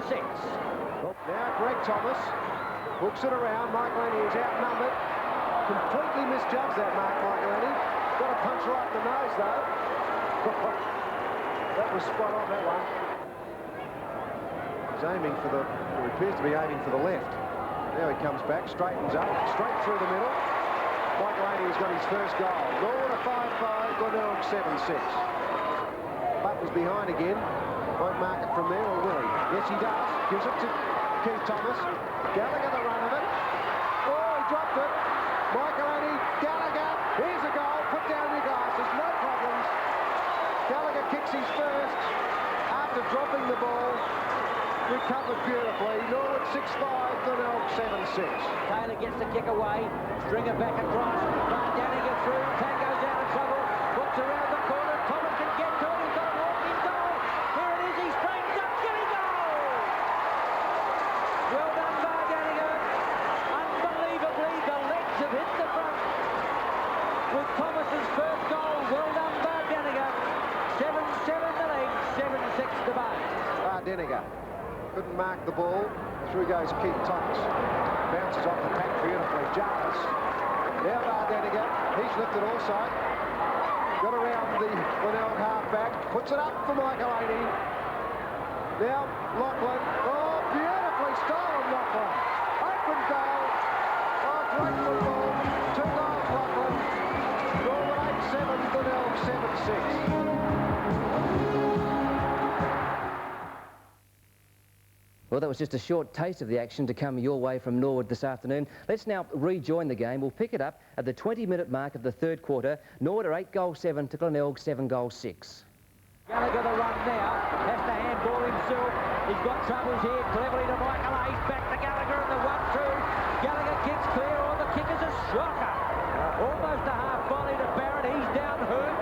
sets. Now Greg Thomas hooks it around. Michalanney is outnumbered. Completely misjudged that mark, Michalanney. Got a punch right in the nose, though. That was spot on, that one. He's aiming for the, or appears to be aiming for the left. Now he comes back, straightens up, straight through the middle. Michalanney has got his first goal. Norwood a 5-5, Glenelg 7-6. Butt was behind again. Won't mark it from there, or will he? Yes, he does. Gives it to Keith Thomas. Gallagher the run of it. Oh, he dropped it. Michalanney, Gallagher. Here's a goal. Put down your glasses. No problems. Gallagher kicks his first after dropping the ball. Recovered beautifully. Norwood 6-5, Glenelg 7-6. Taylor gets the kick away. Stringer back across. Bardaninger through. Tag goes out of trouble. Looks around the corner. Thomas can get to it. He's got a walking goal. Here it is. He springs up. Gilly goal! Well done, Bardaninger. Unbelievably, the legs have hit the front. With Thomas's first goal. Well done, Bardaninger. 7-7 the lead. 7-6 the base. Bardaninger couldn't mark the ball. Through goes Keith Thomas. Bounces off the pack beautifully. Jarvis. Now Bardaninger. He's lifted also. Got around the Glenelg half-back. Puts it up for Michalanney. Now Lachlan. Oh, beautifully stolen, Lachlan. Open goal. Oh, great football. 2 goals, Lachlan. Norwood 8-7, Glenelg 7-6. Well, that was just a short taste of the action to come your way from Norwood this afternoon. Let's now rejoin the game. We'll pick it up at the 20-minute mark of the third quarter. Norwood are 8-7 to Glenelg 7-6. Gallagher the run now. Has to handball himself. He's got troubles here. Cleverly to Michalanney. Back to Gallagher and the 1-2. Gallagher kicks clear. Oh, the kick is a shocker. Almost a half volley to Barrett. He's down hurt.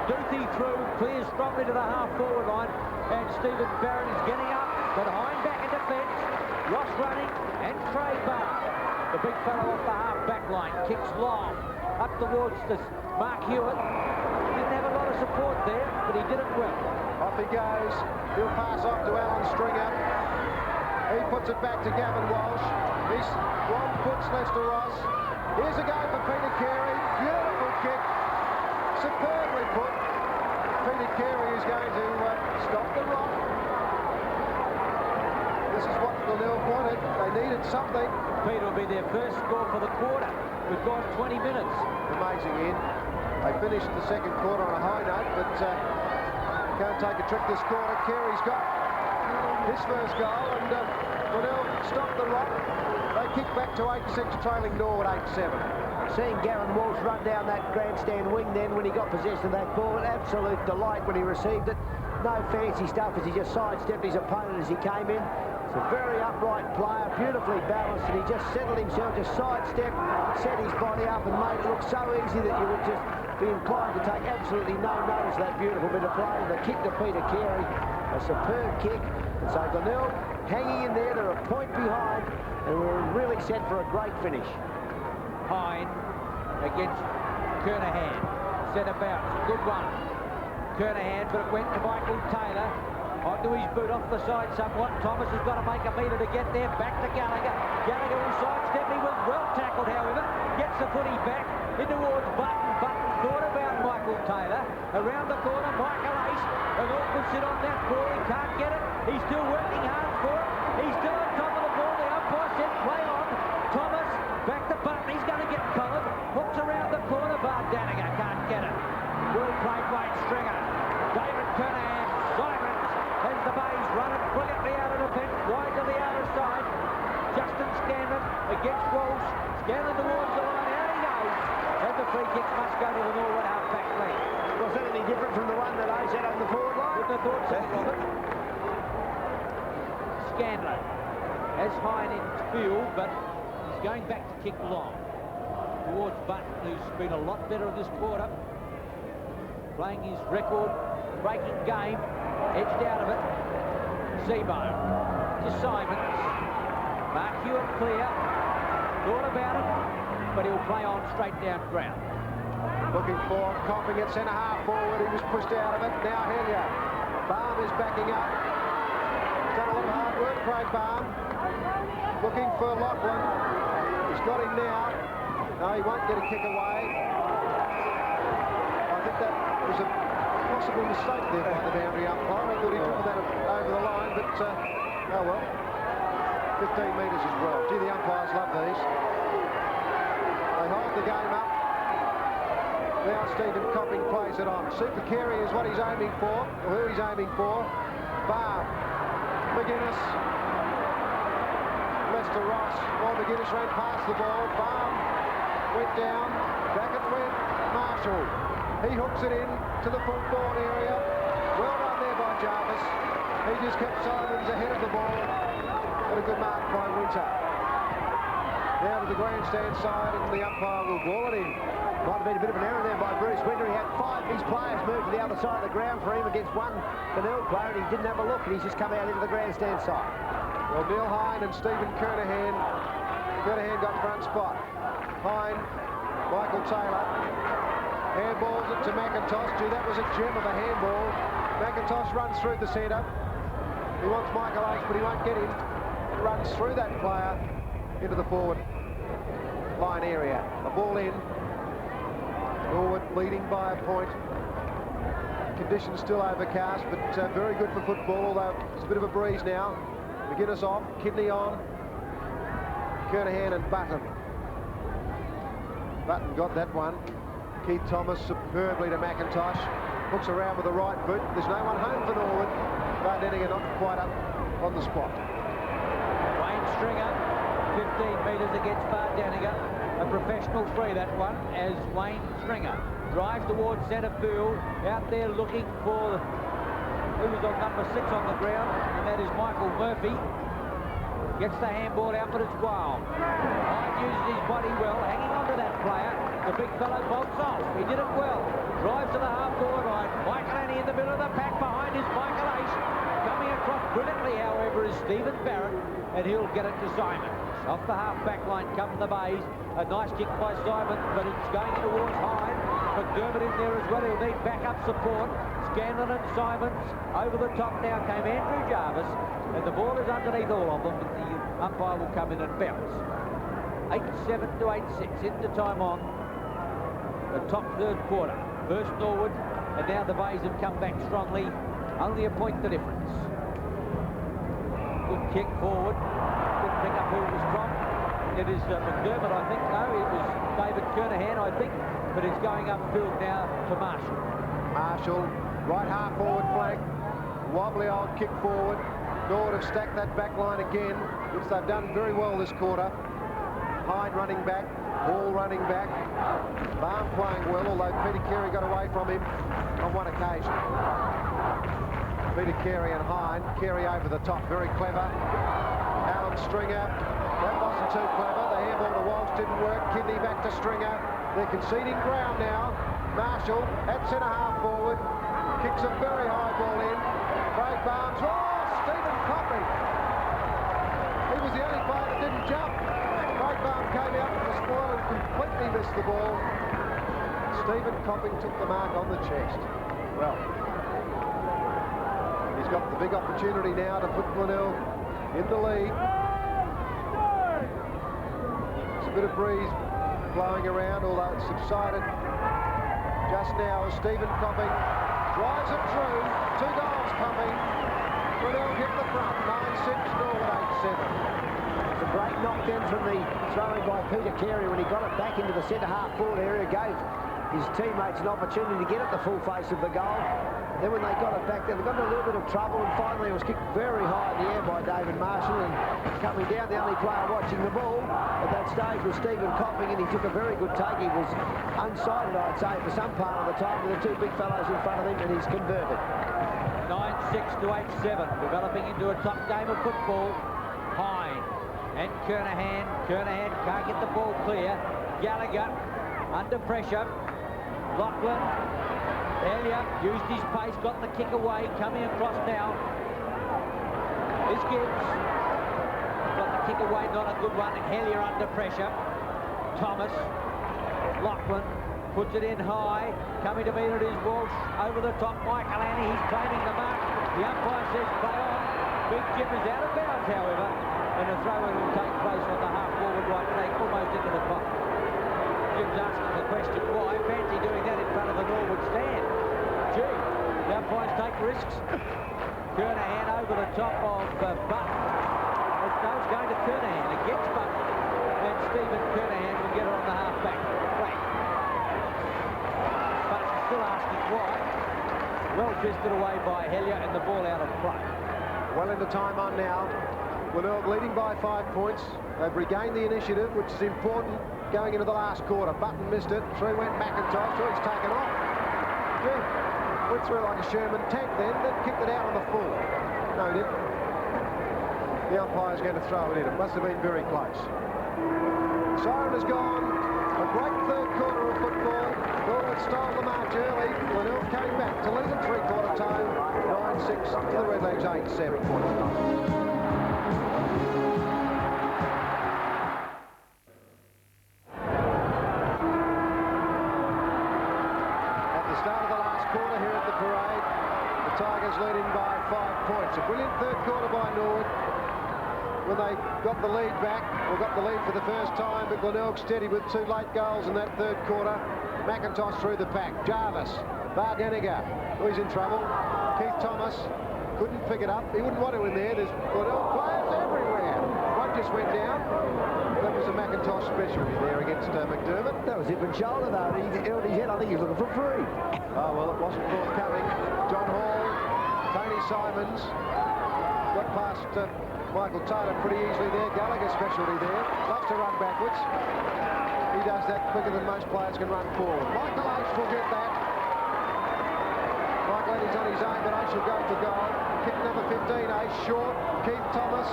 Duthie through. Clears strongly to the half-forward line. And Stephen Barrett is getting up. But Hine back in defence, Ross running, and Craig Barr. The big fellow off the half-back line, kicks long, up towards this Mark Hewitt. Didn't have a lot of support there, but he did it well. Off he goes. He'll pass off to Alan Stringer. He puts it back to Gavin Walsh. He's long puts Lester Ross. Here's a go for Peter Carey. Beautiful kick. Superbly put. Peter Carey is going to stop the rock. This is what Glenelg wanted. They needed something. Peter will be their first score for the quarter. We've gone 20 minutes. Amazing end. They finished the second quarter on a high note, but can't take a trick this quarter. Carey's got his first goal, and Glenelg stopped the rock. They kick back to 8-6, trailing Norwood 8-7. Seeing Gavin Walsh run down that grandstand wing then when he got possession of that ball, an absolute delight when he received it. No fancy stuff as he just sidestepped his opponent as he came in. It's a very upright player, beautifully balanced, and he just settled himself, just sidestepped, set his body up and made it look so easy that you would just be inclined to take absolutely no notice of that beautiful bit of play. And the kick to Peter Carey, a superb kick. And so Glenelg hanging in there, they're a point behind, and we're really set for a great finish. Hine against Kernahan. Set about, good one. Kernahan, but it went to Michael Taylor. Onto his boot, off the side somewhat. Thomas has got to make a metre to get there. Back to Gallagher. Gallagher will sidestep. He was well tackled, however. Gets the footy back in towards Button. Button thought about Michael Taylor. Around the corner, Michael Ace. And Norwood sit on that ball. He can't get it. He's still working hard for it. He's still on top of the ball. The umpire said play on. Thomas back to Button. He's going to get collared. Hooks around the corner. Bardaninger can't get it. Well played by Stringer. David Kernahan. Sirens. As the bays run it brilliantly out of defence, wide to the outer side. Justin Scanlon against Walsh. Scanlon towards the line, out he goes. And the free kick must go to the Norwood half-back line. Was that any different from the one that I set on the forward line? Wouldn't have thought so, Robert. Scanlon has Hine in field, but he's going back to kick long. Towards Button, who's been a lot better in this quarter. Playing his record-breaking game. Edged out of it. Zebo to Simons. Mark Hewitt clear. Thought about it, but he'll play on straight down ground. Looking for Copping at centre half forward. He was pushed out of it. Now Hellier. Barnes is backing up. Done a lot of hard work. Craig Barn. Looking for Lachlan. He's got him now. No, he won't get a kick away. I think that was a possible mistake there by the boundary umpire. I thought he took that over the line, but oh well. 15 metres as well. Gee, the umpires love these. They hold the game up. Now Stephen Copping plays it on. Super Carey is what he's aiming for, or who he's aiming for. Barr, McGuinness, Lester Ross. Well, McGuinness ran past the ball. Barr went down, back it went. Marshall, he hooks it in to the full forward area. Well done there by Jarvis. He just kept Simons ahead of the ball. And a good mark by Winter. Now to the grandstand side, and the umpire will ball it in. Might have been a bit of an error there by Bruce Winter. He had 5 of his players moved to the other side of the ground for him against one Glenelg player, and he didn't have a look, and he's just come out into the grandstand side. Well, Neil Hine and Stephen Kernahan. Kernahan got front spot. Hine, Michael Taylor. Handballs it to McIntosh. Gee, that was a gem of a handball. McIntosh runs through the centre. He wants Michael H, but he won't get him. Runs through that player into the forward line area. The ball in. Norwood leading by a point. Conditions still overcast, but very good for football, although it's a bit of a breeze now. McGuinness off, Kidney on. Kernahan and Button. Button got that one. Keith Thomas superbly to McIntosh. Hooks around with the right boot. There's no one home for Norwood. Gardeniga not quite up on the spot. Stringer, 15 metres against Gardeniga. A professional free, that one, as Wayne Stringer drives towards centre field, out there looking for who's on number 6 on the ground, and that is Michael Murphy. Gets the handball out, but it's wild. Hyde uses his body well, hanging on to that player. The big fellow bolts off. He did it well. Drives to the half-forward line. Michalanney in the middle of the pack. Behind is Michael Ace. Coming across brilliantly, however, is Stephen Barrett, and he'll get it to Simon. Off the half-back line come the Bays. A nice kick by Simon, but it's going towards Hyde. McDermott in there as well. He'll need backup support. Scanlon and Simons. Over the top now came Andrew Jarvis, and the ball is underneath all of them, but the umpire will come in and bounce. 8-7 to 8-6 into time on the top third quarter. First Norwood, and now the Bays have come back strongly. Only a point the difference. Good kick forward. Good pick up who it was from. It is McDermott, I think. No, it was David Kernahan, I think. But it's going upfield now to Marshall. Marshall, right half forward flank. Wobbly old kick forward. Norwood have stacked that back line again, which they've done very well this quarter. Hyde running back. Ball running back. Barn playing well, although Peter Carey got away from him on one occasion. Peter Carey and Hine. Carey over the top, very clever. Alan Stringer, that wasn't too clever. The handball to Walsh didn't work. Kidney back to Stringer. They're conceding ground now. Marshall at centre half forward. Kicks a very high ball in. Craig Barnes. Oh, Stephen Copping. He was the only player that didn't jump. Craig Barnes came out with the spoil and completely missed the ball. Stephen Copping took the mark on the chest. Well, he's got the big opportunity now to put Glenelg in the lead. There's a bit of breeze blowing around, although it's subsided just now as Stephen Copping drives it through. 2 goals coming. Glenelg hit the front. 9-6, Norwood 8-7. It's a great knock then from the throwing by Peter Carey when he got it back into the centre half forward area, gave his teammates an opportunity to get at the full face of the goal. Then when they got it back there, they got in a little bit of trouble, and finally it was kicked very high in the air by David Marshall, and coming down, the only player watching the ball at that stage was Stephen Copping, and he took a very good take. He was unsighted, I'd say, for some part of the time with the 2 big fellows in front of him, and he's converted. 9-6 to 8-7, developing into a top game of football. Hine and Kernahan. Kernahan can't get the ball clear. Gallagher under pressure. Lachlan. Elliott used his pace, got the kick away, coming across now. Is Gibbs. Got the kick away, not a good one. Hellier under pressure. Thomas. Lachlan puts it in high. Coming to meet it is Walsh. Over the top, Michalanney. He's claiming the mark. The umpire says play on. Big Jim is out of bounds, however, and a throw-in will take place on the half-forward right flank, almost into the pocket. Jim's asking the question, why? Fancy doing that in front of the Norwood stand. Gee, the umpires take risks. Kernahan over the top of Button. No, it's going to Kernahan against Button. And Stephen Kernahan will get her on the half-back flank. But she's still asking why. Well twisted away by Hellier and the ball out of play. Well into time on now. Glenelg leading by 5 points. They've regained the initiative, which is important going into the last quarter. Button missed it. Through went McIntosh. Through, he's taken off. Gee, went through like a Sherman tank then kicked it out on the full. No, he didn't. The umpire's going to throw it in. It must have been very close. Siren has gone. A great third quarter of football. Norwood stole the march early. Glenelg came back to lead at three-quarter time. 9-6 to the Redlegs 8-7. Leading by 5 points. A brilliant third quarter by Norwood when they got the lead back, or got the lead for the first time, but Glenelg steady with 2 late goals in that third quarter. McIntosh through the pack. Jarvis, Bardeniger, he's in trouble. Keith Thomas couldn't pick it up. He wouldn't want to in there. There's Glenelg players everywhere. One just went down. That was a McIntosh specialty there against McDermott. That was hip and shoulder, though. He held his head. I think he was looking for free. Oh, well, it wasn't forthcoming. John Hall, Tony Simons got past Michael Taylor pretty easily there. Gallagher specialty there. Loves to run backwards. He does that quicker than most players can run forward. Michael Ace will get that. Michalanney's on his own, but Ace will go for goal. Kick number 15, Ace short. Keith Thomas.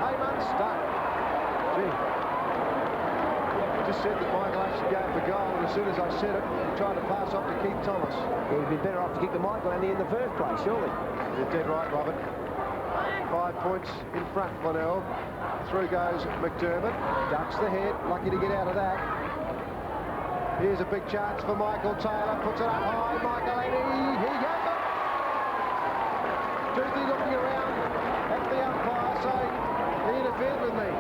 Heyman stuck. Gee. Just said that Michael Ace should go for goal, and as soon as I said it, he tried to pass off to Keith Thomas. Yeah, he'd been better off to kick the Michalanney in the first place, surely. You're dead right, Robert. 5 points in front, Glenelg. Through goes McDermott. Ducks the head. Lucky to get out of that. Here's a big chance for Michael Taylor. Puts it up high. Michalanney. He has it. Toothy looking around at the umpire saying, he interfered with me.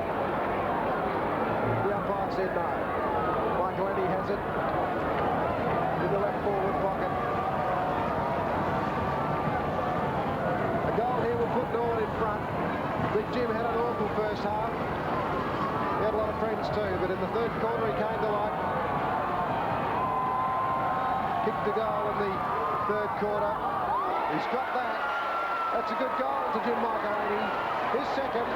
The umpire said no. Michalanney has it in the left forward pocket. A goal here will put Norwood in front. Big Jim had an awful first half. He had a lot of friends too, but in the third quarter he came to life. Kicked the goal in the third quarter. He's got that. That's a good goal to Jim Michalanney. His second.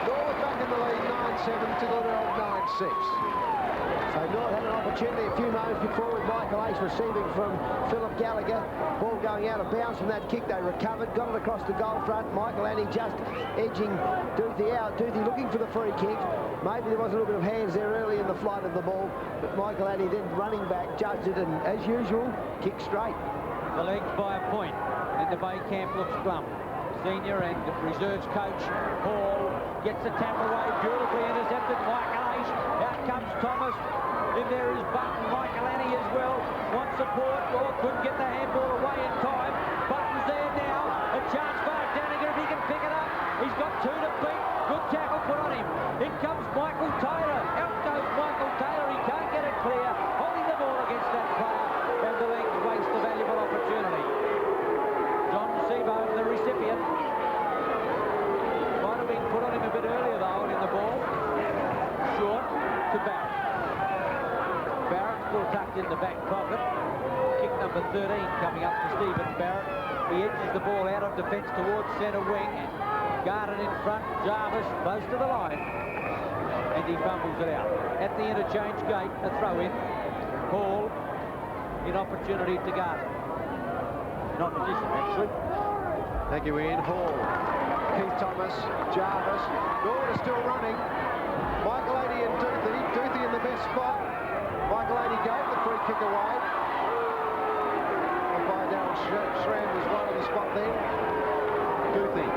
Norwood back in the lead, 9-7 to Glenelg 9-6. So Norwood had an opportunity a few moments before with Michael Ace receiving from Philip Gallagher. Ball going out of bounds from that kick. They recovered, got it across the goal front. Michalanney just edging Doothy out. Doothy looking for the free kick. Maybe there was a little bit of hands there early in the flight of the ball, but Michalanney then running back, judged it, and as usual, kicked straight. The legs by a point, and the Bay camp looks glum. Senior and reserves coach Hall gets the tap away, beautifully intercepted. Michael Ace, out comes Thomas. In there is Button. Michalanney as well wants support. Oh, couldn't get the handball away in time. Button's there now. A chance for Daniger if he can pick it up. He's got 2 to beat. Good tackle put on him. In comes Michael Taylor. Out goes Michael Taylor. He can't get it clear. Holding the ball against that player. And the legs waste a valuable opportunity. John Seabohm, the recipient. Might have been put on him a bit earlier though, in the ball. Short to Barrett. Barrett still tucked in the back pocket. Kick number 13 coming up to Stephen Barrett. He edges the ball out of defence towards centre wing. Guarded in front. Jarvis close to the line. And he fumbles it out. At the interchange gate, a throw in. Hall in opportunity to guard it. In opposition, actually. Thank you, Ian. Hall, Keith Thomas, Jarvis. Norwood is still running. Michalanney and Doothy. Doothy in the best spot. Michalanney gave the free kick away. And by Darryl Schramm was right on the spot there. Doothy.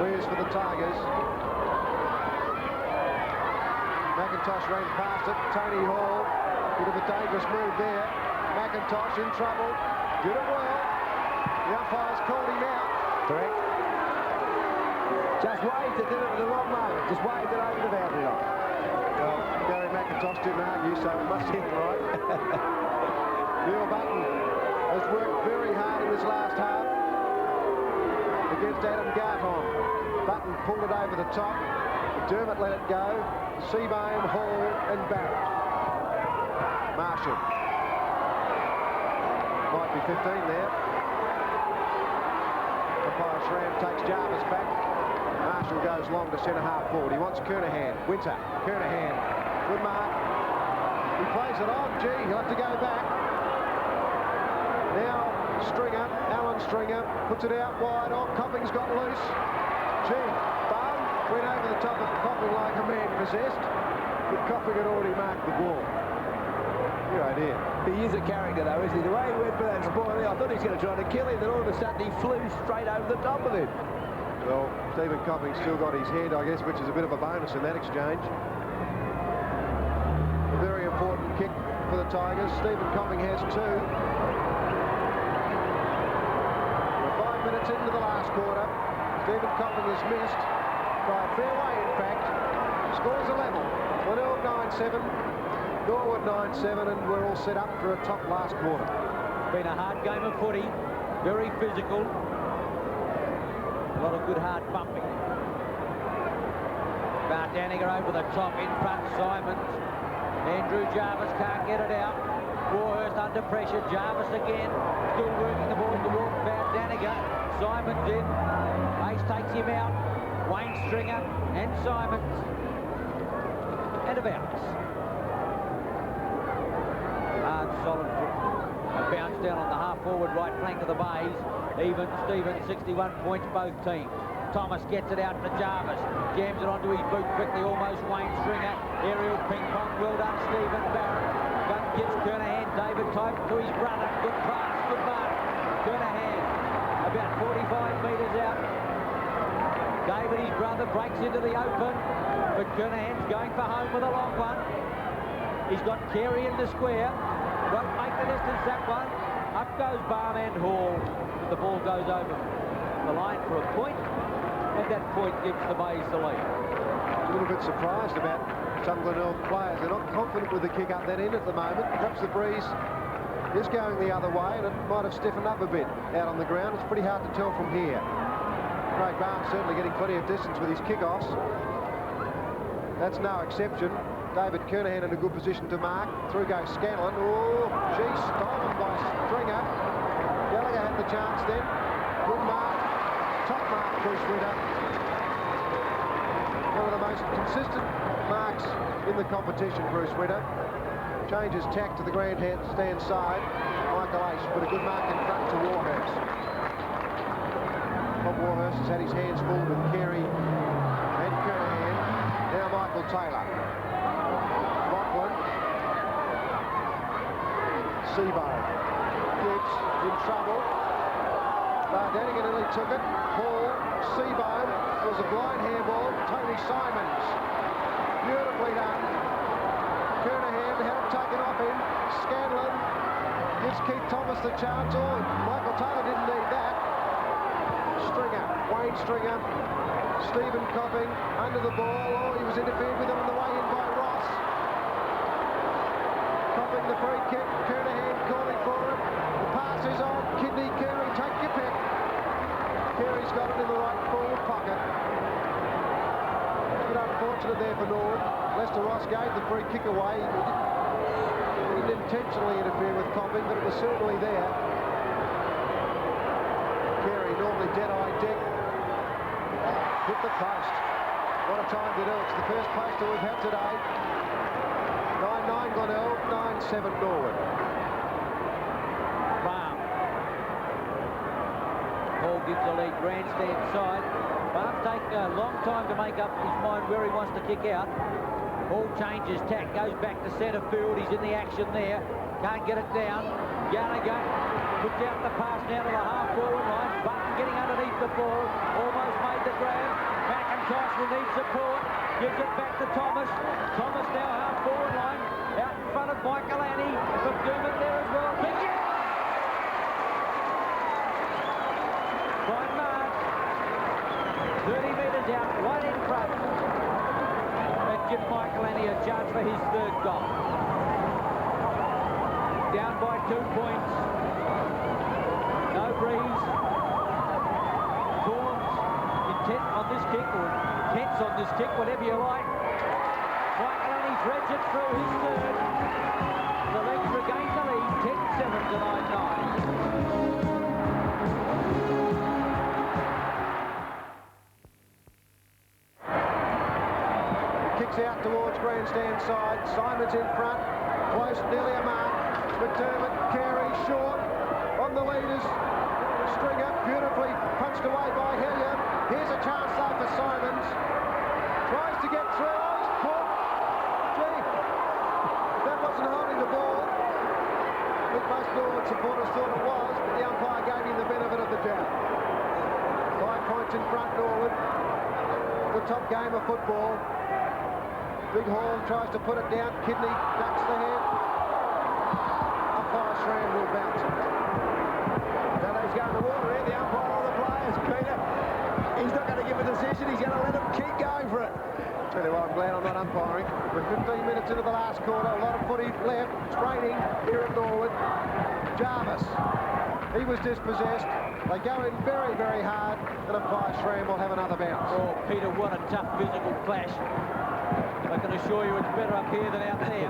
Clears for the Tigers. McIntosh ran past it. Tony Hall. Bit of a dangerous move there. McIntosh in trouble. Did it well. The umpires called him out. Correct. Just waved it, did it at the wrong moment. Just waved it over the boundary line. Well, Gary McIntosh didn't argue, so it must have been right. Neil Button has worked very hard in this last half against Adam Garton. Button pulled it over the top. Dermott let it go. Seabohm, Hall and Barrett. Marshall. Might be 15 there. Umpire Schramm takes Jarvis back. Marshall goes long to centre half forward. He wants Kernahan. Winter. Kernahan. Good mark. He plays it on. Gee, he'll have to go back. Now Stringer, Alan Stringer, puts it out wide. Oh, Copping's got loose. Gee, Barn went over the top of Copping like a man possessed. But Copping had already marked the ball. Good idea. He is a character, though, isn't he? The way he went for that spoil there, I thought he was going to try to kill him, then all of a sudden he flew straight over the top of him. Well, Stephen Copping's still got his head, I guess, which is a bit of a bonus in that exchange. A very important kick for the Tigers. Stephen Copping has two. We're 5 minutes into the last quarter. Stephen Copping has missed by a fair way, in fact. Scores a level. Glenelg 9-7, Norwood 9-7, and we're all set up for a top last quarter. Been a hard game of footy, very physical. A lot of good hard bumping. Daniger over the top, in front, Simons. Andrew Jarvis can't get it out. Warhurst under pressure, Jarvis again. Still working the ball towards Daniger. Simons in. Ace takes him out. Wayne Stringer and Simons. And a bounce. Hard, solid football. A bounce down on the half-forward right flank of the Bays. Even Stevens, 61 points, both teams. Thomas gets it out to Jarvis. Jams it onto his boot quickly, almost Wayne Stringer. Aerial ping-pong, well done, Stephen Barrett. Gun gives Kernahan. David Type to his brother. Good pass, good mark. Kernahan, about 45 metres out. David, his brother, breaks into the open. But Kernahan's going for home with a long one. He's got Carey in the square. Won't make the distance, that one. Up goes Barman Hall. But the ball goes over the line for a point. And that point gives the Bays the lead. A little bit surprised about some Glenelg players. They're not confident with the kick up that end at the moment. Perhaps the breeze is going the other way and it might have stiffened up a bit out on the ground. It's pretty hard to tell from here. Craig Barnes certainly getting plenty of distance with his kickoffs. That's no exception. David Kernahan in a good position to mark. Through goes Scanlon. Oh, geez, stolen by Stringer. Gallagher had the chance then. Good mark. Top mark, Bruce Witter. One of the most consistent marks in the competition, Bruce Witter. Changes tack to the grandstand side. Michael Ace put a good mark in front to Warhurst. Bob Warhurst has had his hands full with Carey and Kernahan. Now Michael Taylor. Lachlan. Seabohm. Gibbs in trouble. Daniger nearly took it. Hall, Seabohm, was a blind handball. Tony Simons, beautifully done. Kernahan had it taken off him. Scanlon gives Keith Thomas the chance. Oh, Michael Taylor didn't need that. Stringer, Wayne Stringer, Stephen Copping under the ball. Oh, he was interfered with on the way in by Ross. Copping the free kick. Kernahan calling for it. The pass is on. Kidney, Carey, take your pick. Carey's got it in the right forward pocket. A bit unfortunate there for Norwood. Lester Ross gave the free kick away. He didn't intentionally interfere with Copping, but it was certainly there. Carey, normally dead-eye Dick, hit the post. What a time to do. It's the first poster we've had today. 9-9 Glenelg, 9-7 Norwood. Hall gives the lead grandstand side. Barnes taking a long time to make up his mind where he wants to kick out. Hall changes tack, goes back to centre field. He's in the action there. Can't get it down. Gallagher puts out the pass now to the half-forward line. Button getting underneath the ball. Almost made the grab. McIntosh will need support. Gives it back to Thomas. Thomas now half-forward line. Out in front of Michalanney. McDermott there as well. By Mark. 30 metres out, right in front. And Jim Michalanney a judge for his third goal. Down by 2 points. No breeze. Corns intent on this kick, or tense on this kick, whatever you like. Michalanney threads it through his third. The Legs regain the lead, 10-7 to 9-9. Kicks out towards grandstand side. Simon's in front. Close, nearly a mark. McDermott, Carey, short. On the leaders. Stringer, beautifully punched away by Hillier. Here's a chance though for Simons. Tries to get through. Oh, he's caught. Gee, that wasn't holding the ball. I think most Norwood supporters thought it was, but the umpire gave him the benefit of the doubt. 5 points in front, Norwood. The top game of football. Big Hall tries to put it down. Kidney ducks the head. Umpire Schramm will bounce it. He's going to water here. The umpire on the players, Peter. He's not going to give a decision. He's going to let them keep going for it. Tell you what, I'm glad I'm not umpiring. We're 15 minutes into the last quarter. A lot of footy left. It's raining here at Norwood. Jarvis. He was dispossessed. They go in very, very hard. And umpire Schramm will have another bounce. Oh, Peter, what a tough physical clash. I can assure you it's better up here than out there.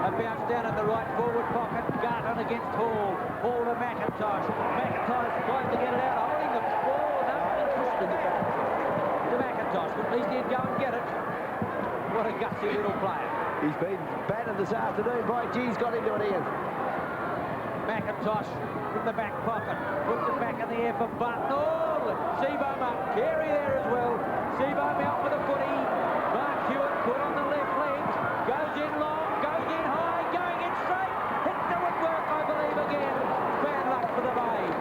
A bounce down in the right forward pocket. Garton against Hall. Hall to McIntosh. McIntosh trying to get it out. Holding the ball. No interest in the ball. To McIntosh. But at least he'd go and get it. What a gutsy little player. He's been battered this afternoon. By G's got into it, Ian. McIntosh in the back pocket. Puts it back in the air for Button. Oh, Seabohm up. Carey there as well. Seabohm out for the footy. Mark Hewitt put on the left leg. Goes in long. Goes in high. Going in straight. Hits the woodwork, I believe, again. Bad luck for the Bays.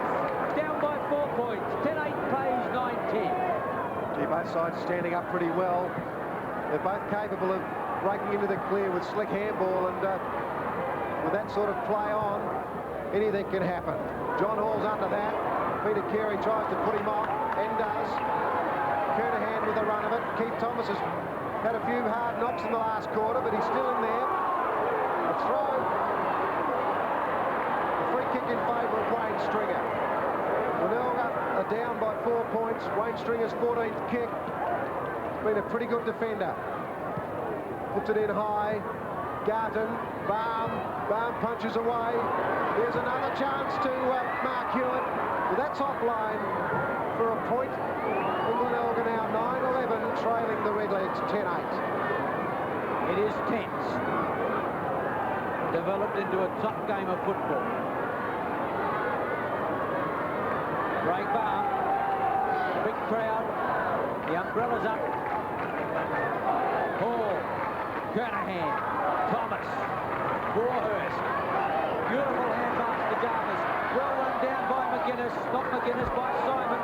Down by 4 points. 10-8 plays, 9-10. Gee, both sides standing up pretty well. They're both capable of breaking into the clear with slick handball, and with that sort of play on, anything can happen. John Hall's under that. Peter Carey tries to put him off, and does. Kernahan with a run of it. Keith Thomas has had a few hard knocks in the last quarter, but he's still in there. A throw. A free kick in favour of Wayne Stringer. Glenelg are down by 4 points. Wayne Stringer's 14th kick. Been a pretty good defender. Puts it in high. Garton, Baum punches away. There's another chance to Mark Hewitt. Well, that's offline for a point. And Glenelg are now 9-11, trailing the Redlegs 10-8. It is tense. Developed into a top game of football. Craig Baum. Big crowd. The umbrella's up. Hall. Kernahan. Thomas. Warhurst. Beautiful hand pass to Jarvis. Well run down by McGuinness. Not McGuinness, by Simon.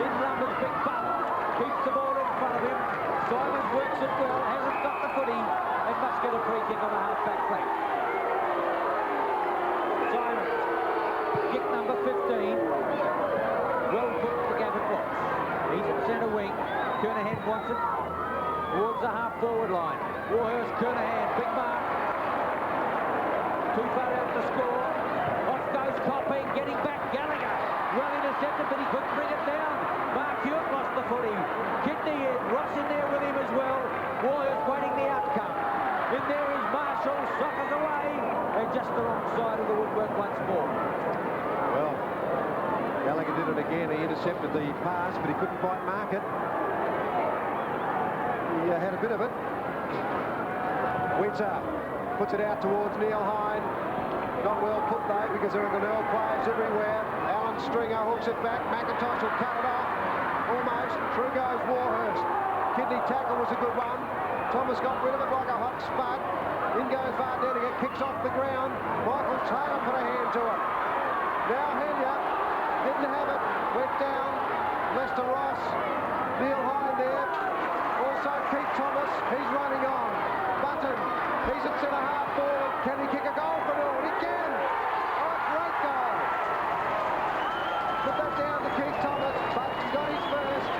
In numbers, Big Butt. Keeps the ball in front of him. Simon works it well. Hasn't got the footy. And must get a free kick on the half-back flank. Simon. Kick number 15. Well put to Gavin Watts. He's at centre wing. Kernahan wants it towards the half-forward line. Warhurst, Kernahan, big mark. Too far out to score. Off goes Copping, getting back Gallagher. Well intercepted, but he couldn't bring it down. Mark Hewitt lost the footy. Kidney in, Ross in there with him as well. Warhurst waiting the outcome. In there is Marshall, suckers away. And just the wrong side of the woodwork once more. Well, Gallagher did it again. He intercepted the pass, but he couldn't quite mark it. He had a bit of it. Winter puts it out towards Neil Hine. Not well put though, because there are Glenelg players everywhere. Alan Stringer hooks it back. McIntosh will cut it off. Almost. Through goes Warhurst. Kidney tackle was a good one. Thomas got rid of it like a hot spud. In goes Vardenninger, kicks off the ground. Michael Taylor put a hand to it. Now Hillier didn't have it. Went down. Lester Ross. Neil Hine there. Also Keith Thomas. He's running on. Button. He's at centre half forward. Can he kick a goal for Norwood? He can. Oh, great goal. Put that down to Keith Thomas. Button got his first.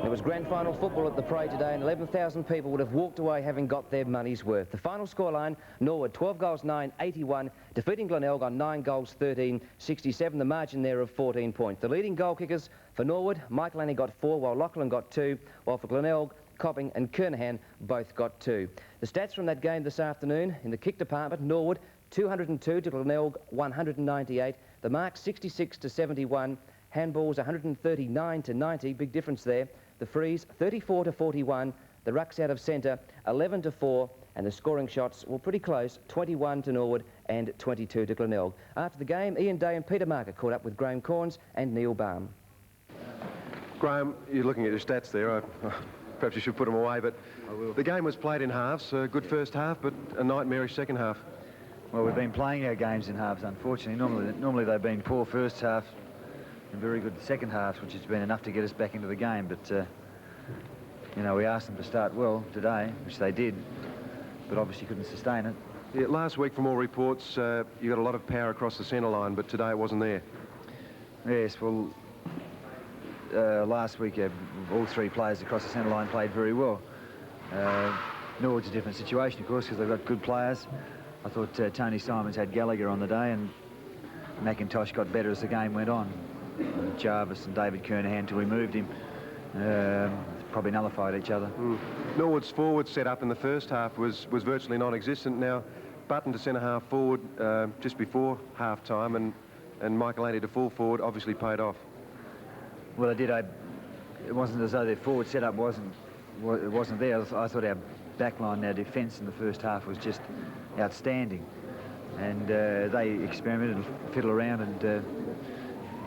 It was grand final football at the parade today, and 11,000 people would have walked away having got their money's worth. The final scoreline, Norwood 12 goals 9, 81, defeating Glenelg on 9 goals 13, 67, the margin there of 14 points. The leading goal kickers for Norwood, Michalanney got 4, while Lachlan got 2, while for Glenelg, Copping and Kernahan both got 2. The stats from that game this afternoon, in the kick department, Norwood 202 to Glenelg 198, the mark 66 to 71, handballs 139 to 90, big difference there. The frees 34 to 41, the rucks out of centre 11 to 4, and the scoring shots were pretty close, 21 to Norwood and 22 to Glenelg. After the game, Ian Day and Peter Marker caught up with Graham Corns and Neil Baum. Graham, you're looking at your stats there. Perhaps you should put them away, but the game was played in halves. A good first half, but a nightmarish second half. Well, we've been playing our games in halves, unfortunately. Normally they've been poor first half and very good second halves, which has been enough to get us back into the game. But, you know, we asked them to start well today, which they did, but obviously couldn't sustain it. Yeah, last week, from all reports, you got a lot of power across the centre line, but today it wasn't there. Yes, well, last week all 3 players across the centre line played very well. Norwood's a different situation, of course, because they've got good players. I thought Tony Simons had Gallagher on the day, and McIntosh got better as the game went on. Jarvis and David Kernahan, till we moved him, probably nullified each other. Norwood's forward set up in the first half was virtually non-existent. Now, Button to centre-half forward just before half-time, and Michalanney to full forward obviously paid off. Well, it did. It wasn't as though their forward set-up wasn't there. I thought our backline, our defence in the first half was just outstanding. And they experimented, fiddled around, and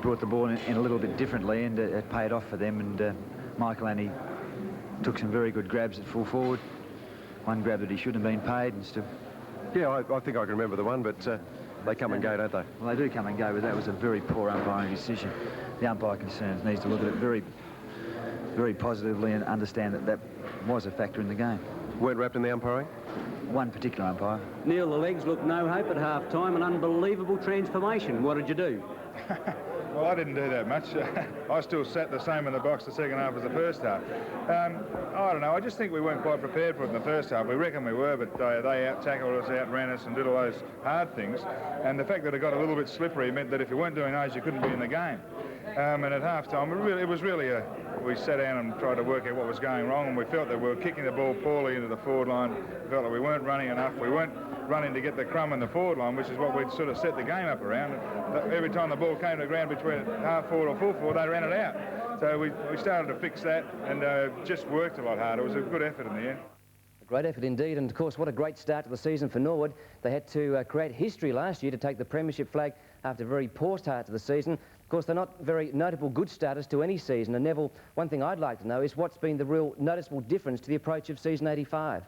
brought the ball in a little bit differently, and it paid off for them. And Michalanney took some very good grabs at full forward. One grab that he shouldn't have been paid, and still. Yeah, I think I can remember the one, but they come and go, don't they? Well, they do come and go, but that was a very poor umpiring decision. The umpire concerns needs to look at it very, very positively and understand that that was a factor in the game. Weren't wrapped in the umpiring? One particular umpire. Neil, the legs looked no hope at half-time, an unbelievable transformation. What did you do? Well, I didn't do that much. I still sat the same in the box the second half as the first half. I don't know, I just think we weren't quite prepared for it in the first half. We reckon we were, but they out-tackled us, outran us and did all those hard things. And the fact that it got a little bit slippery meant that if you weren't doing those, you couldn't be in the game. And at half-time, we sat down and tried to work out what was going wrong, and we felt that we were kicking the ball poorly into the forward line. We felt that we weren't running enough. We weren't running to get the crumb in the forward line, which is what we'd sort of set the game up around. Every time the ball came to the ground between half forward or full forward, they ran it out. So we started to fix that and just worked a lot harder. It was a good effort in the end. A great effort indeed, and of course what a great start to the season for Norwood. They had to create history last year to take the premiership flag after a very poor start to the season. Of course, they're not very notable good starters to any season. And Neville, one thing I'd like to know is what's been the real noticeable difference to the approach of season 85?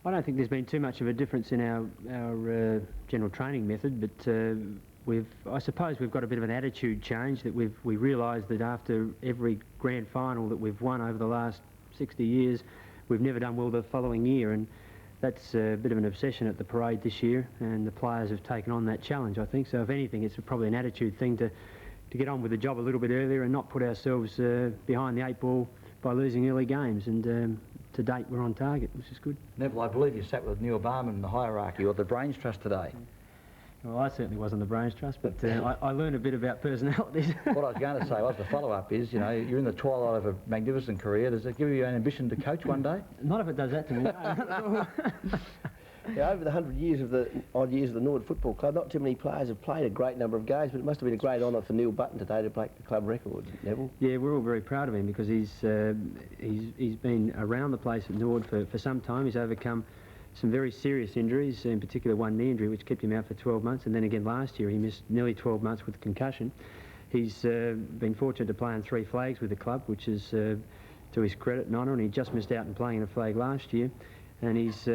I don't think there's been too much of a difference in our general training method, but I suppose we've got a bit of an attitude change, that we realise that after every grand final that we've won over the last 60 years, we've never done well the following year, and that's a bit of an obsession at the parade this year, and the players have taken on that challenge, I think. So if anything, it's probably an attitude thing to get on with the job a little bit earlier and not put ourselves behind the 8 ball by losing early games, and to date we're on target, which is good. Neville, I believe you sat with Neil Baum in the hierarchy or the Brains Trust today. Well, I certainly wasn't the Brains Trust, but I learned a bit about personalities. What I was going to say was the follow-up is, you know, you're in the twilight of a magnificent career. Does it give you an ambition to coach one day? Not if it does that to me. No. Yeah, over the 100 years of the Norwood Football Club, not too many players have played a great number of games, but it must have been a great honour for Neil Button today to break the club record, Neville. Yeah, we're all very proud of him because he's been around the place at Norwood for some time. He's overcome some very serious injuries, in particular one knee injury which kept him out for 12 months, and then again last year he missed nearly 12 months with concussion. He's been fortunate to play on 3 flags with the club, which is to his credit and honour, and he just missed out on playing in a flag last year. And he's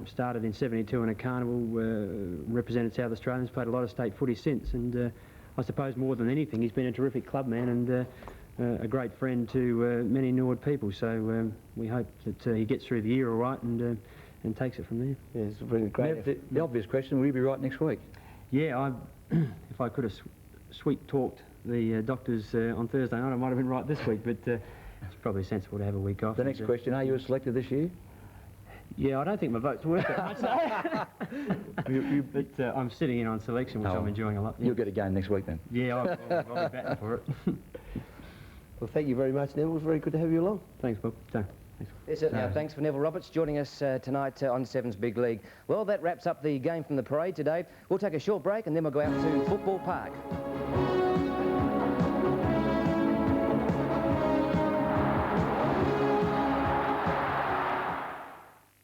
started in 72 in a carnival, represented South Australians, played a lot of state footy since, and I suppose more than anything he's been a terrific clubman and a great friend to many Norwood people. So we hope that he gets through the year all right and takes it from there. Yeah, it's been a great effort. The obvious question, will you be right next week? Yeah, if I could have sweet-talked the doctors on Thursday night. I might have been right this week, but it's probably sensible to have a week off. The next question, are you a selector this year? Yeah, I don't think my vote's worth that much. But I'm sitting in on selection, which I'm enjoying a lot. You'll get a game next week then? Yeah, I'll be batting for it. Well, thank you very much, Neville. It was very good to have you along. Thanks, Bob. Thanks. Yes, certainly. Thanks for Neville Roberts joining us tonight on Seven's Big League. Well, that wraps up the game from the parade today. We'll take a short break and then we'll go out to Football Park.